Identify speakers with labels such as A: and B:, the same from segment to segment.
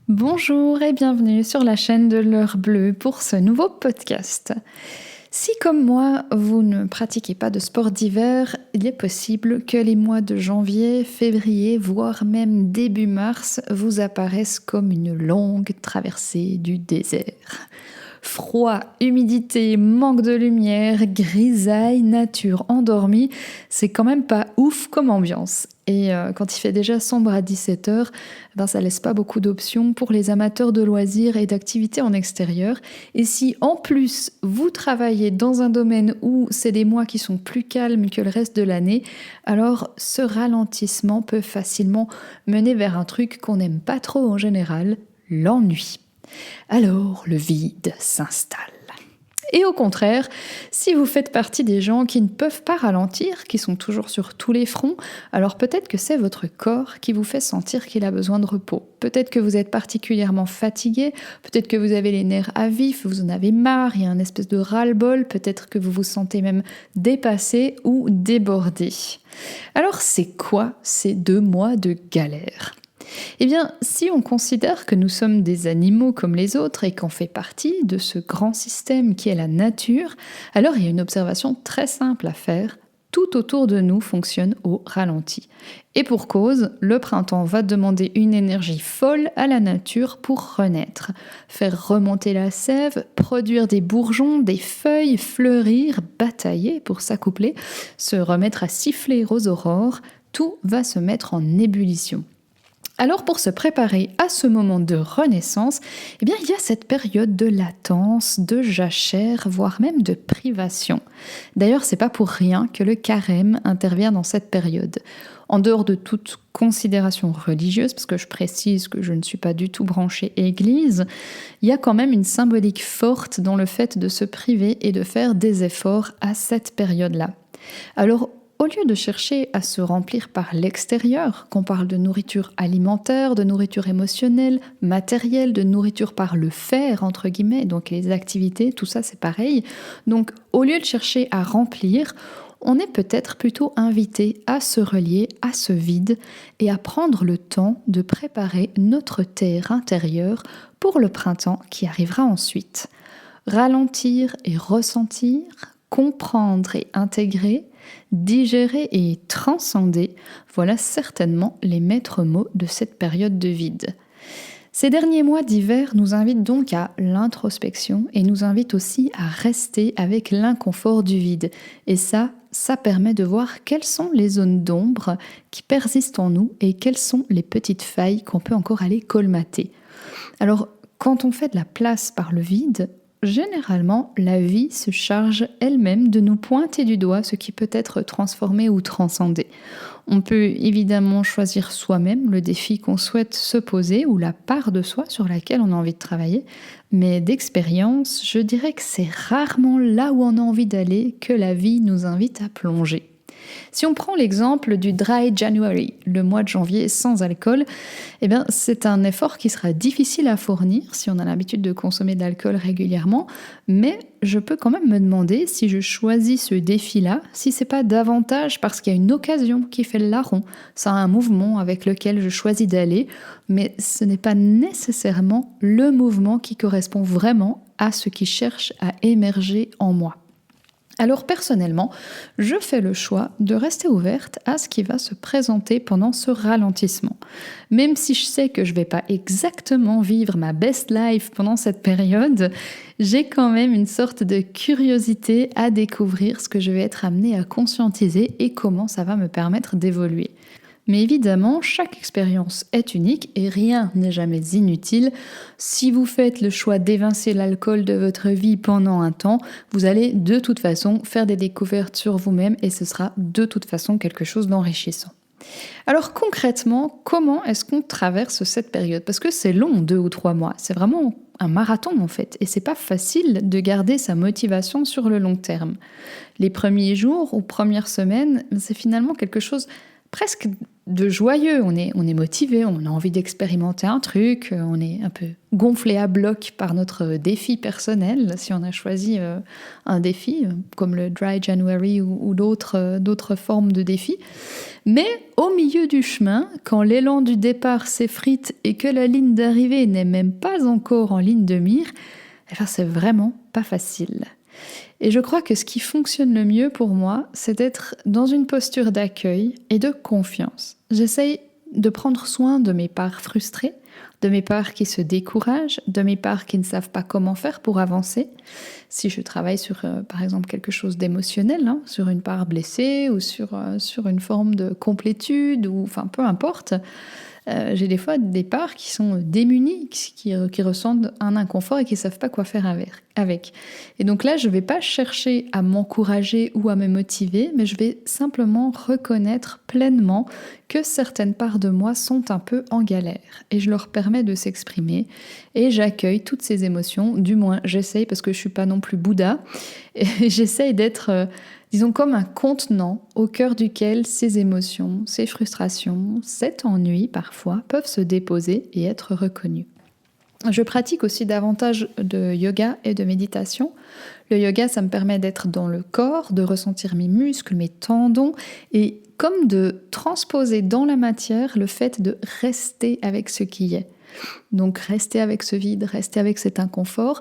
A: Bonjour et bienvenue sur la chaîne de l'heure bleue pour ce nouveau podcast. Si comme moi, vous ne pratiquez pas de sport d'hiver, il est possible que les mois de janvier, février, voire même début mars vous apparaissent comme une longue traversée du désert. Froid, humidité, manque de lumière, grisaille, nature endormie, c'est quand même pas ouf comme ambiance. Et quand il fait déjà sombre à 17h, ça laisse pas beaucoup d'options pour les amateurs de loisirs et d'activités en extérieur. Et si en plus vous travaillez dans un domaine où c'est des mois qui sont plus calmes que le reste de l'année, alors ce ralentissement peut facilement mener vers un truc qu'on n'aime pas trop en général, l'ennui. Alors le vide s'installe. Et au contraire, si vous faites partie des gens qui ne peuvent pas ralentir, qui sont toujours sur tous les fronts, alors peut-être que c'est votre corps qui vous fait sentir qu'il a besoin de repos. Peut-être que vous êtes particulièrement fatigué, peut-être que vous avez les nerfs à vif, vous en avez marre, il y a un espèce de ras-le-bol, peut-être que vous vous sentez même dépassé ou débordé. Alors c'est quoi ces 2 mois de galère ? Eh bien, si on considère que nous sommes des animaux comme les autres et qu'on fait partie de ce grand système qui est la nature, alors il y a une observation très simple à faire. Tout autour de nous fonctionne au ralenti. Et pour cause, le printemps va demander une énergie folle à la nature pour renaître. Faire remonter la sève, produire des bourgeons, des feuilles, fleurir, batailler pour s'accoupler, se remettre à siffler aux aurores, tout va se mettre en ébullition. Alors pour se préparer à ce moment de renaissance, il y a cette période de latence, de jachère, voire même de privation. D'ailleurs, c'est pas pour rien que le carême intervient dans cette période. En dehors de toute considération religieuse, parce que je précise que je ne suis pas du tout branchée église, il y a quand même une symbolique forte dans le fait de se priver et de faire des efforts à cette période-là. Alors, au lieu de chercher à se remplir par l'extérieur, qu'on parle de nourriture alimentaire, de nourriture émotionnelle, matérielle, de nourriture par le faire, entre guillemets, donc les activités, tout ça c'est pareil. Donc au lieu de chercher à remplir, on est peut-être plutôt invité à se relier à ce vide et à prendre le temps de préparer notre terre intérieure pour le printemps qui arrivera ensuite. Ralentir et ressentir, comprendre et intégrer, digérer et transcender, voilà certainement les maîtres mots de cette période de vide. Ces derniers mois d'hiver nous invitent donc à l'introspection et nous invitent aussi à rester avec l'inconfort du vide. Et ça permet de voir quelles sont les zones d'ombre qui persistent en nous et quelles sont les petites failles qu'on peut encore aller colmater. Alors, quand on fait de la place par le vide, généralement, la vie se charge elle-même de nous pointer du doigt ce qui peut être transformé ou transcendé. On peut évidemment choisir soi-même le défi qu'on souhaite se poser ou la part de soi sur laquelle on a envie de travailler, mais d'expérience, je dirais que c'est rarement là où on a envie d'aller que la vie nous invite à plonger. Si on prend l'exemple du Dry January, le mois de janvier sans alcool, c'est un effort qui sera difficile à fournir si on a l'habitude de consommer de l'alcool régulièrement, mais je peux quand même me demander si je choisis ce défi-là, si c'est pas davantage parce qu'il y a une occasion qui fait le larron. C'est un mouvement avec lequel je choisis d'aller, mais ce n'est pas nécessairement le mouvement qui correspond vraiment à ce qui cherche à émerger en moi. Alors personnellement, je fais le choix de rester ouverte à ce qui va se présenter pendant ce ralentissement. Même si je sais que je ne vais pas exactement vivre ma best life pendant cette période, j'ai quand même une sorte de curiosité à découvrir ce que je vais être amenée à conscientiser et comment ça va me permettre d'évoluer. Mais évidemment, chaque expérience est unique et rien n'est jamais inutile. Si vous faites le choix d'évincer l'alcool de votre vie pendant un temps, vous allez de toute façon faire des découvertes sur vous-même et ce sera de toute façon quelque chose d'enrichissant. Alors concrètement, comment est-ce qu'on traverse cette période ? Parce que c'est long, 2 ou 3 mois. C'est vraiment un marathon en fait. Et c'est pas facile de garder sa motivation sur le long terme. Les premiers jours ou premières semaines, c'est finalement quelque chose presque de joyeux, on est motivé, on a envie d'expérimenter un truc, on est un peu gonflé à bloc par notre défi personnel, si on a choisi un défi, comme le Dry January ou d'autres formes de défis. Mais au milieu du chemin, quand l'élan du départ s'effrite et que la ligne d'arrivée n'est même pas encore en ligne de mire, c'est vraiment pas facile. Et je crois que ce qui fonctionne le mieux pour moi, c'est d'être dans une posture d'accueil et de confiance. J'essaye de prendre soin de mes parts frustrées, de mes parts qui se découragent, de mes parts qui ne savent pas comment faire pour avancer. Si je travaille sur, par exemple, quelque chose d'émotionnel, sur une part blessée ou sur une forme de complétude, ou enfin peu importe, j'ai des fois des parts qui sont démunies, qui ressentent un inconfort et qui ne savent pas quoi faire avec. Et donc là, je ne vais pas chercher à m'encourager ou à me motiver, mais je vais simplement reconnaître pleinement que certaines parts de moi sont un peu en galère. Et je leur permets de s'exprimer et j'accueille toutes ces émotions. Du moins, j'essaye, parce que je ne suis pas non plus Bouddha, et j'essaye d'être... disons comme un contenant au cœur duquel ces émotions, ces frustrations, cet ennui parfois peuvent se déposer et être reconnus. Je pratique aussi davantage de yoga et de méditation. Le yoga, ça me permet d'être dans le corps, de ressentir mes muscles, mes tendons et comme de transposer dans la matière le fait de rester avec ce qui est. Donc rester avec ce vide, rester avec cet inconfort,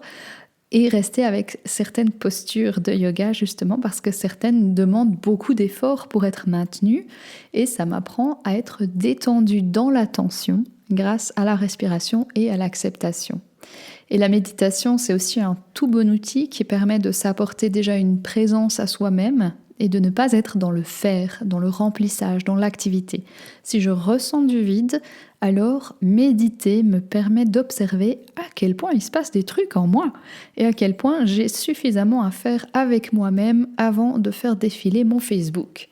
A: et rester avec certaines postures de yoga justement parce que certaines demandent beaucoup d'efforts pour être maintenues et ça m'apprend à être détendue dans la tension grâce à la respiration et à l'acceptation. Et la méditation, c'est aussi un tout bon outil qui permet de s'apporter déjà une présence à soi-même et de ne pas être dans le faire, dans le remplissage, dans l'activité. Si je ressens du vide, alors méditer me permet d'observer à quel point il se passe des trucs en moi et à quel point j'ai suffisamment à faire avec moi-même avant de faire défiler mon Facebook.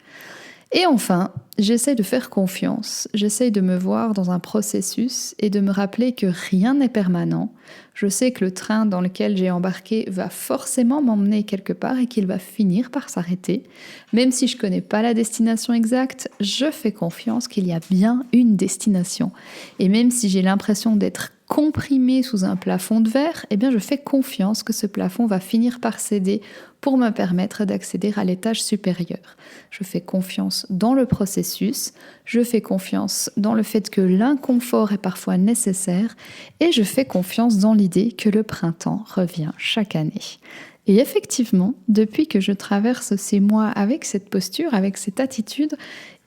A: Et enfin, j'essaie de faire confiance, j'essaie de me voir dans un processus et de me rappeler que rien n'est permanent. Je sais que le train dans lequel j'ai embarqué va forcément m'emmener quelque part et qu'il va finir par s'arrêter. Même si je ne connais pas la destination exacte, je fais confiance qu'il y a bien une destination. Et même si j'ai l'impression d'être comprimée sous un plafond de verre, eh bien je fais confiance que ce plafond va finir par céder pour me permettre d'accéder à l'étage supérieur. Je fais confiance dans le processus, je fais confiance dans le fait que l'inconfort est parfois nécessaire et je fais confiance dans l'idée que le printemps revient chaque année. Et effectivement, depuis que je traverse ces mois avec cette posture, avec cette attitude,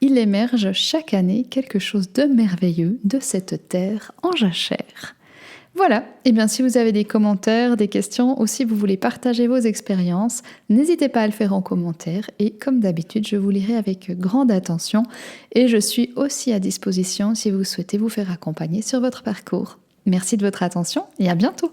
A: il émerge chaque année quelque chose de merveilleux de cette terre en jachère. Voilà, et bien si vous avez des commentaires, des questions ou si vous voulez partager vos expériences, n'hésitez pas à le faire en commentaire et comme d'habitude, je vous lirai avec grande attention et je suis aussi à disposition si vous souhaitez vous faire accompagner sur votre parcours. Merci de votre attention et à bientôt.